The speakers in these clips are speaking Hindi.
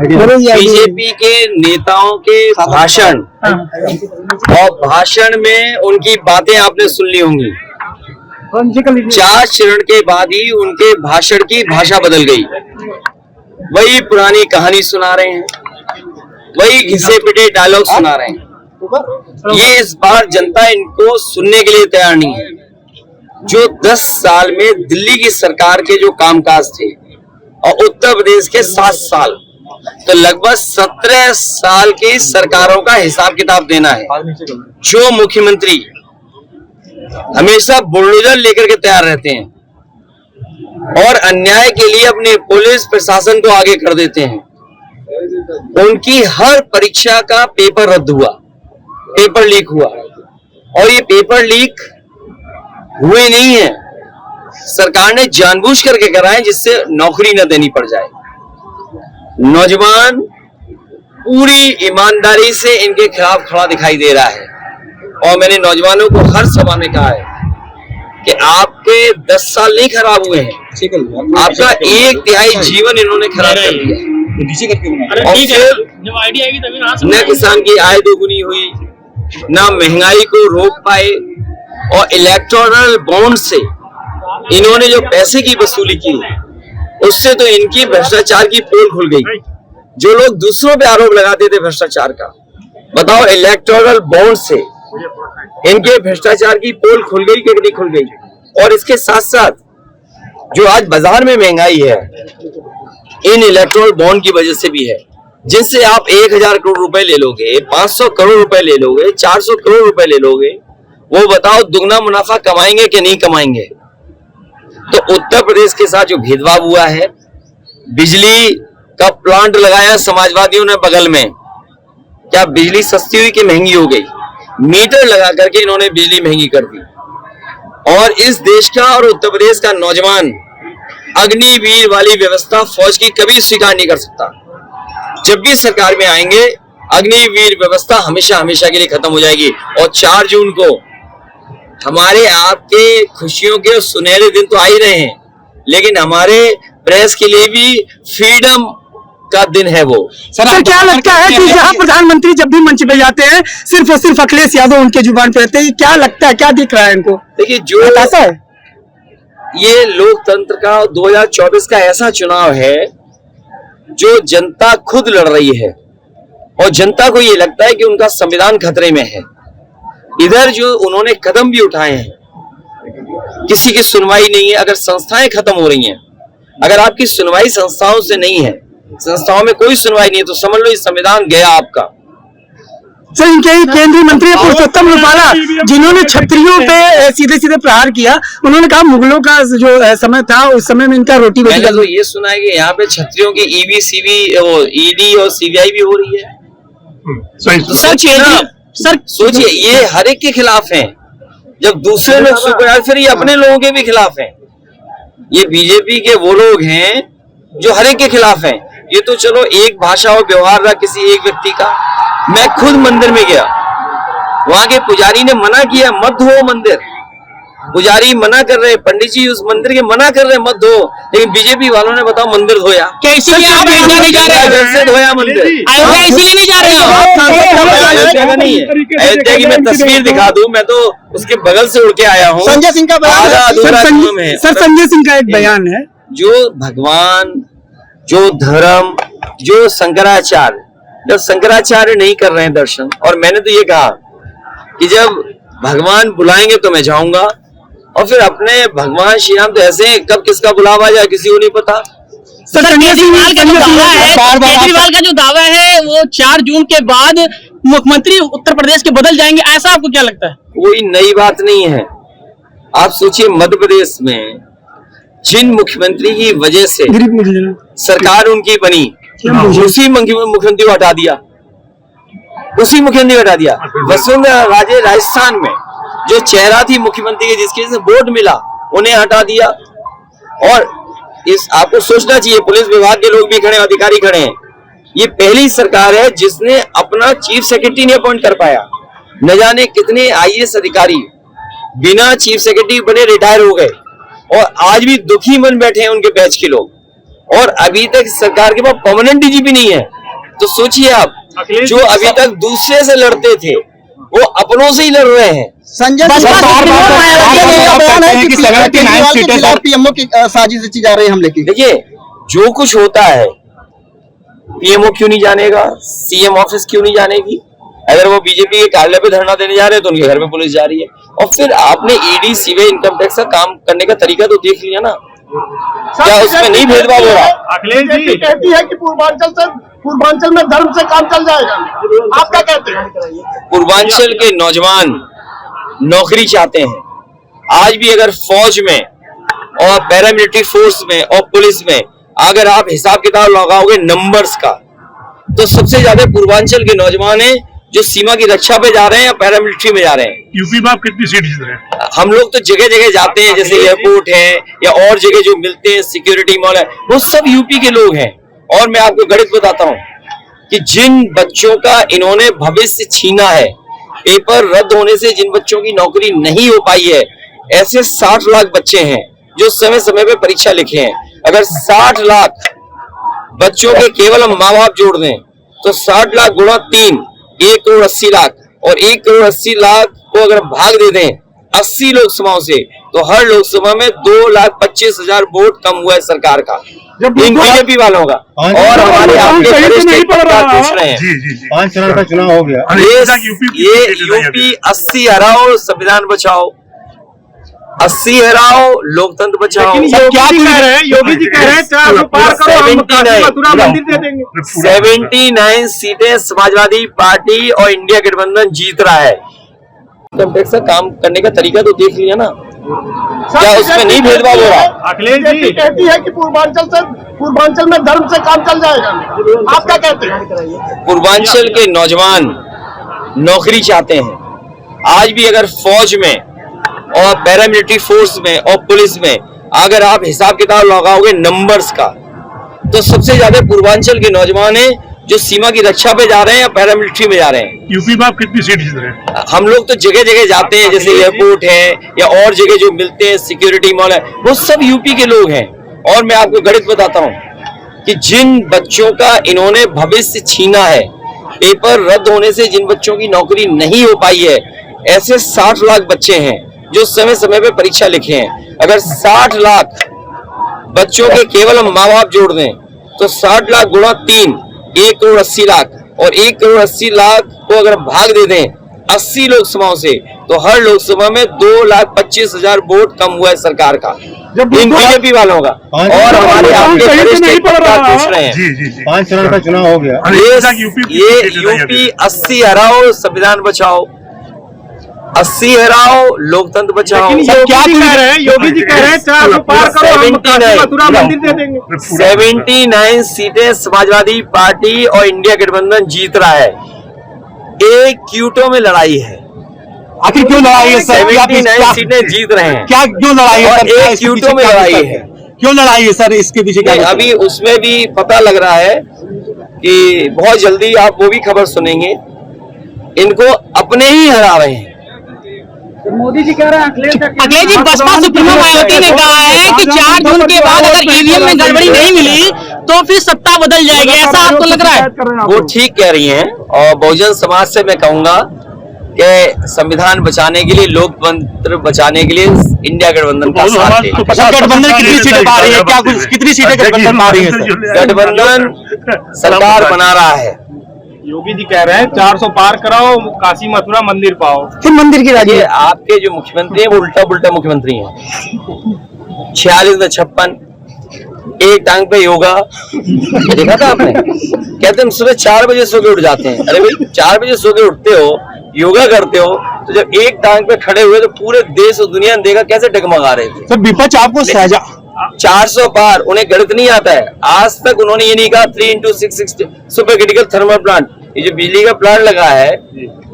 बीजेपी के नेताओं के भाषण और भाषण में उनकी बातें आपने सुन ली होंगी। 4 चरण के बाद ही उनके भाषण की भाषा बदल गई। वही पुरानी कहानी सुना रहे हैं, वही घिसे पिटे डायलॉग सुना रहे हैं। ये इस बार जनता इनको सुनने के लिए तैयार नहीं है। जो 10 साल में दिल्ली की सरकार के जो कामकाज थे और उत्तर प्रदेश के 7 साल, तो लगभग 17 साल की सरकारों का हिसाब किताब देना है। जो मुख्यमंत्री हमेशा बुलडोजर लेकर के तैयार रहते हैं और अन्याय के लिए अपने पुलिस प्रशासन को आगे कर देते हैं, उनकी हर परीक्षा का पेपर रद्द हुआ, पेपर लीक हुआ। और ये पेपर लीक हुए नहीं है, सरकार ने जानबूझ करके कराए जिससे नौकरी न देनी पड़ जाए। नौजवान पूरी ईमानदारी से इनके खिलाफ खड़ा दिखाई दे रहा है और मैंने नौजवानों को हर सभा में कहा है कि आपके 10 साल नहीं खराब हुए हैं, आपका 1/3 जीवन इन्होंने खराब कर दिया। और फिर न किसान की आय दोगुनी हुई, न महंगाई को रोक पाए, और इलेक्टोरल बॉन्ड से इन्होंने जो पैसे की वसूली की उससे तो इनकी भ्रष्टाचार की पोल खुल गई। जो लोग दूसरों पे आरोप लगाते थे भ्रष्टाचार का, बताओ इलेक्टोरल बॉन्ड से इनके भ्रष्टाचार की पोल खुल गई कि नहीं खुल गई। और इसके साथ साथ जो आज बाजार में महंगाई है, इन इलेक्टोरल बॉन्ड की वजह से भी है, जिनसे आप 1000 करोड़ रुपए ले लोगे, 500 करोड़ रुपए ले लोगे, 400 करोड़ रुपए ले लोगे, वो बताओ दुगना मुनाफा कमाएंगे कि नहीं कमाएंगे। तो उत्तर प्रदेश के साथ जो भेदभाव हुआ है, बिजली का प्लांट लगाया समाजवादियों ने बगल में, क्या बिजली सस्ती हुई कि महंगी हो गई? मीटर लगा करके इन्होंने बिजली महंगी कर दी। और इस देश का और उत्तर प्रदेश का नौजवान अग्निवीर वाली व्यवस्था फौज की कभी स्वीकार नहीं कर सकता। जब भी सरकार में आएंगे अग्निवीर व्यवस्था हमेशा हमेशा के लिए खत्म हो जाएगी। और 4 जून को हमारे आपके खुशियों के सुनहरे दिन तो आ ही रहे हैं, लेकिन हमारे प्रेस के लिए भी फ्रीडम का दिन है वो। सर क्या लगता है कि जहां प्रधानमंत्री जब भी मंच पे जाते हैं सिर्फ और सिर्फ अखिलेश यादव उनके जुबान पे रहते हैं, क्या लगता है, क्या दिख रहा है इनको? देखिए, जो ऐसा है, ये लोकतंत्र का 2024 का ऐसा चुनाव है जो जनता खुद लड़ रही है और जनता को ये लगता है कि उनका संविधान खतरे में है। इधर जो उन्होंने कदम भी उठाए हैं, किसी की सुनवाई नहीं है। अगर संस्थाएं खत्म हो रही हैं, अगर आपकी सुनवाई संस्थाओं से नहीं है, संस्थाओं में कोई सुनवाई नहीं है, तो समझ लो ये संविधान गया आपका। सर इनके केंद्रीय मंत्री पुरुषोत्तम रूपाला, जिन्होंने क्षत्रियों पे सीधे सीधे प्रहार किया, उन्होंने कहा मुगलों का जो समय था उस समय में इनका रोटी मैंने तो ये सुना है कि यहाँ पे क्षत्रियों की ईवी सीवी ईडी और सीबीआई भी हो रही है। सर सोचिए, ये हर एक के खिलाफ हैं। जब दूसरे लोग सुपर, फिर ये अपने लोगों के भी खिलाफ हैं। ये बीजेपी के वो लोग हैं जो हर एक के खिलाफ हैं। ये तो चलो एक भाषा और व्यवहार रहा किसी एक व्यक्ति का। मैं खुद मंदिर में गया, वहां के पुजारी ने मना किया मत धो मंदिर। पुजारी मना कर रहे, पंडित जी उस मंदिर के मना कर रहे मत धो, लेकिन बीजेपी वालों ने बताओ मंदिर धोया। कैसे आप नहीं जा रहे से धोया मंदिर? इसीलिए नहीं जा रहे हो? अयोध्या का नहीं है। अयोध्या की मैं तस्वीर दिखा दूं, मैं तो उसके बगल से उड़ के आया हूँ। संजय सिंह का बयान है, सर संजय सिंह का एक बयान है, जो भगवान, जो धर्म, जो शंकराचार्य, जब शंकराचार्य नहीं कर रहे हैं दर्शन, और मैंने तो ये कहा कि जब भगवान बुलाएंगे तो मैं जाऊंगा। और फिर अपने भगवान श्री राम तो ऐसे कब किसका बुलावा आ जाए किसी को नहीं पता। केजरीवाल का जो दावा है वो 4 जून के बाद मुख्यमंत्री उत्तर प्रदेश के बदल जाएंगे, ऐसा आपको क्या लगता है? कोई नई बात नहीं है। आप सोचिए, मध्य प्रदेश में जिन मुख्यमंत्री की वजह से सरकार उनकी बनी, उसी मुख्यमंत्री को हटा दिया, उसी मुख्यमंत्री को हटा दिया। वसुंधरा राजे राजस्थान में जो चेहरा थी मुख्यमंत्री के, जिसके वोट मिला, उन्हें हटा दिया। और इस आपको सोचना चाहिए, पुलिस विभाग के लोग भी खड़े, अधिकारी खड़े हैं। ये पहली सरकार है जिसने अपना चीफ सेक्रेटरी नहीं अपॉइंट कर पाया। न जाने कितने आईएएस अधिकारी बिना चीफ सेक्रेटरी बने रिटायर हो गए और आज भी दुखी मन बैठे हैं उनके बैच के लोग। और अभी तक सरकार के पास परमानेंट डीजीपी नहीं है। तो सोचिए आप, जो अभी तक दूसरे से लड़ते थे वो अपनों से ही लड़ रहे हैं। संजय पीएमओ की साजिश रची जा रही है हमले की। देखिए, जो कुछ होता है पीएमओ क्यों नहीं जानेगा, सीएम ऑफिस क्यों नहीं जानेगी? अगर वो बीजेपी के कार्यालय पे धरना देने जा रहे हैं तो उनके घर में पुलिस जा रही है। और फिर आपने ईडी, सीबीआई, इनकम टैक्स का काम करने का तरीका तो देख लिया ना, क्या उसमें नहीं भेदभाव हो रहा? अखिलेश जी कहती है कि पूर्वांचल में धर्म से काम चल जाएगा, आप क्या कहते हैं? पूर्वांचल के नौजवान नौकरी चाहते हैं। आज भी अगर फौज में और पैरामिलिट्री फोर्स में और पुलिस में अगर आप हिसाब किताब लगाओगे नंबर्स का, तो सबसे ज्यादा पूर्वांचल के नौजवान हैं जो सीमा की रक्षा पे जा रहे हैं या पैरामिलिट्री में जा रहे हैं। यूपी में आप कितनी सीट जीत रहे हैं? हम लोग तो जगह जगह जाते हैं, जैसे एयरपोर्ट है या और जगह जो मिलते हैं, सिक्योरिटी मॉल है, वो सब यूपी के लोग हैं। और मैं आपको गणित बताता हूँ कि जिन बच्चों का इन्होंने भविष्य छीना है, पेपर रद्द होने से जिन बच्चों की नौकरी नहीं हो पाई है, ऐसे 60 लाख बच्चे हैं जो समय समय पे परीक्षा लिखे हैं। अगर 60 लाख बच्चों के केवल हम माँ बाप जोड़ दें तो 60 लाख गुणा 3, 1 करोड़ 80 लाख, और 1 करोड़ 80 लाख को अगर भाग दे दें 80 लोकसभाओं से, तो हर लोकसभा में 2,25,000 वोट कम हुआ है सरकार का, इन बीजेपी वालों का। और हमारे आपके वरिष्ठ पूछ रहे हैं, 5 चरण का चुनाव हो गया, ये यूपी 80 हराओ संविधान बचाओ, 80 हराओ लोकतंत्र बचाओ। क्या कह रहे हैं? योगी जी कह रहे हैं 400 पार करो, हम काशी मथुरा मंदिर दे देंगे। 79 सीटें समाजवादी पार्टी और इंडिया गठबंधन जीत रहा है। इनकम टैक्स का काम करने का तरीका तो देख लिया ना, क्या उसमें नहीं भेदभाव हो रहा? अखिलेश जी कहती है कि पूर्वांचल में धर्म से काम चल जाएगा, आप क्या कहते हैं? पूर्वांचल के नौजवान नौकरी चाहते हैं। आज भी अगर फौज में और पैरामिलिट्री फोर्स में और पुलिस में अगर आप हिसाब किताब लगाओगे नंबर्स का, तो सबसे ज्यादा पूर्वांचल के नौजवान हैं जो सीमा की रक्षा पे जा रहे हैं या पैरामिलिट्री में जा रहे हैं। यूपी में आप कितनी सीट जीत रहे हैं? हम लोग तो जगह जगह जाते हैं, जैसे एयरपोर्ट है या और जगह जो मिलते हैं, सिक्योरिटी मॉल है, वो सब यूपी के लोग हैं। और मैं आपको गणित बताता हूँ कि जिन बच्चों का इन्होंने भविष्य छीना है, पेपर रद्द होने से जिन बच्चों की नौकरी नहीं हो पाई है, ऐसे 60 लाख बच्चे हैं जो समय समय पे परीक्षा लिखे हैं। अगर 60 लाख बच्चों के केवल हम माँ बाप जोड़ दें तो 60 लाख गुणा 3, 1 करोड़ 80 लाख, और 1 करोड़ 80 लाख को अगर भाग दे दें 80 लोकसभाओं से, तो हर लोकसभा में 2,25,000 वोट कम हुआ है सरकार का, इन बीजेपी वालों का। और हमारे आपके वरिष्ठ पूछ रहे हैं, 5 चरण का चुनाव हो गया, ये यूपी 80 हराओ संविधान बचाओ, 80 हराओ लोकतंत्र बचाओ। क्या कह रहे हैं? योगी जी कह रहे हैं 400 पार करो, हम काशी मथुरा मंदिर दे देंगे। 79 सीटें समाजवादी पार्टी और इंडिया गठबंधन जीत रहा है। एक क्यूटो में लड़ाई है। आखिर क्यों लड़ाई है सर? 79 सीटें जीत रहे हैं, क्या क्यों लड़ाई है और सर? एक क्यूटो में लड़ाई है। क्यों लड़ाई है सर? इसके पीछे क्या? अभी उसमें भी पता लग रहा है कि बहुत जल्दी आप वो भी खबर सुनेंगे, इनको अपने ही हरा रहे हैं। मोदी जी कह रहे हैं अखिलेश जी, बसपा सुप्रीमो मायावती ने कहा है कि 4 जून के बाद अगर ईवीएम में गड़बड़ी नहीं मिली तो फिर सत्ता बदल जाएगी, ऐसा आपको लग रहा है? वो ठीक कह रही हैं। और बहुजन समाज से मैं कहूंगा कि संविधान बचाने के लिए, लोकतंत्र बचाने के लिए इंडिया गठबंधन का साथ दें। गठबंधन कितनी सीटें पा रही है? क्या कुछ कितनी सीटें गठबंधन पा रही है सर? गठबंधन सरकार बना रहा है। योगी जी कह रहे हैं 400 पार कराओ, काशी मथुरा मंदिर पाओ। फिर मंदिर की राजी ये आपके जो मुख्यमंत्री हैं वो उल्टा पुल्टा मुख्यमंत्री हैं। 46 में 56, एक टांग पे योगा, देखा था आपने? कहते हम सुबह 4 बजे सो के उठ जाते हैं। अरे भाई 4 बजे सो के उठते हो, योगा करते हो, तो जब एक टांग पे खड़े हुए तो पूरे देश और दुनिया ने देखा कैसे डगमगा रहे थे। सर विपक्ष आपको सहजा 400 पार, उन्हें गणित नहीं आता है। आज तक उन्होंने ये नहीं कहा 3 into 6 super critical thermal plant, ये जो बिजली का प्लांट लगा है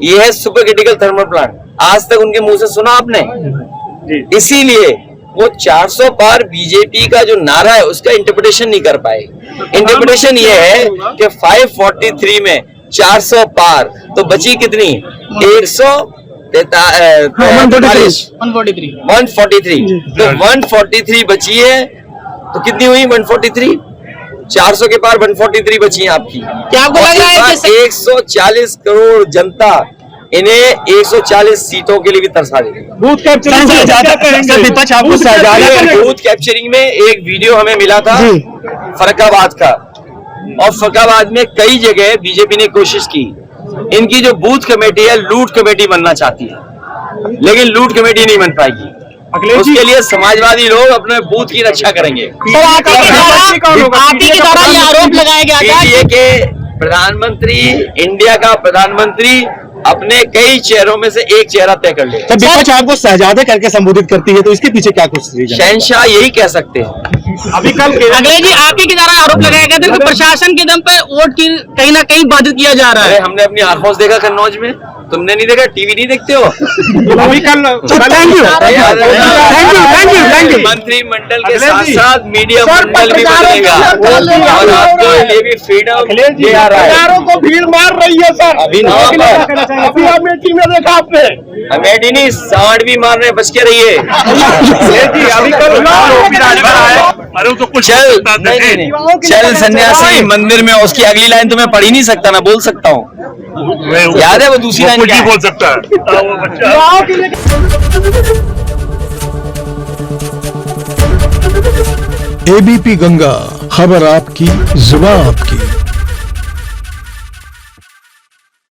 ये है सुपर क्रिटिकल थर्मल प्लांट। आज तक उनके मुंह से सुना आपने? इसीलिए वो 400 पार बीजेपी का जो नारा है उसका इंटरप्रिटेशन नहीं कर पाए। इंटरप्रिटेशन ये है कि 543 में 400 पार, तो बची कितनी? 143 तो 143 बची है, तो कितनी हुई? 143 400 के पार 143 बची हैं आपकी। क्या आपको लग रहा है कि 140 करोड़ जनता इन्हें 140 सीटों के लिए भी तरसा देगी। बूथ कैप्चरिंग से ज्यादा कहेंगे विपक्ष आपको सहजादा बूथ कैप्चरिंग में एक वीडियो हमें मिला था फरक्काबाद का, और फरक्काबाद में कई जगह बीजेपी ने कोशिश की, इनकी जो बूथ कमेटी है लूट कमेटी बनना चाहती है, लेकिन लूट कमेटी नहीं बन पाएगी। उसके लिए समाजवादी लोग अपने बूथ की रक्षा करेंगे। आप ही के द्वारा ये आरोप लगाया गया था पीडीए के प्रधानमंत्री, इंडिया का प्रधानमंत्री अपने कई चेहरों में से एक चेहरा तय कर ले। तो विपक्ष आपको शहजादे करके संबोधित करती है, तो इसके पीछे क्या कुछ रीजन है? शहंशाह यही कह सकते हैं। अभी कल अखिलेश जी आप ही के द्वारा आरोप लगाया गया था कि प्रशासन के दम पे वोट की कहीं ना कहीं बाधित किया जा रहा अरे है। हमने अपनी आंखों से देखा कन्नौज में, तुमने नहीं देखा? टीवी नहीं देखते हो? अभी कल थैंक यू मंत्रिमंडल के साथ साथ मीडिया मंडल भी बदलेगा और आपको ये भी फ्रीडम दिया रहा है। हजारों को भीड़ मार रही है सर। अभी अभी अमेठी में देखा आपने? अमेठी नहीं, सांड भी मार रहे, बच के रहिए। अभी कल चल नहीं, चल सन्यासी मंदिर में, उसकी अगली लाइन तो मैं पढ़ ही नहीं सकता, मैं बोल सकता हूँ, याद है वो दूसरी लाइन क्या है? बोल सकता है। एबीपी गंगा, खबर आपकी, जुबान आपकी।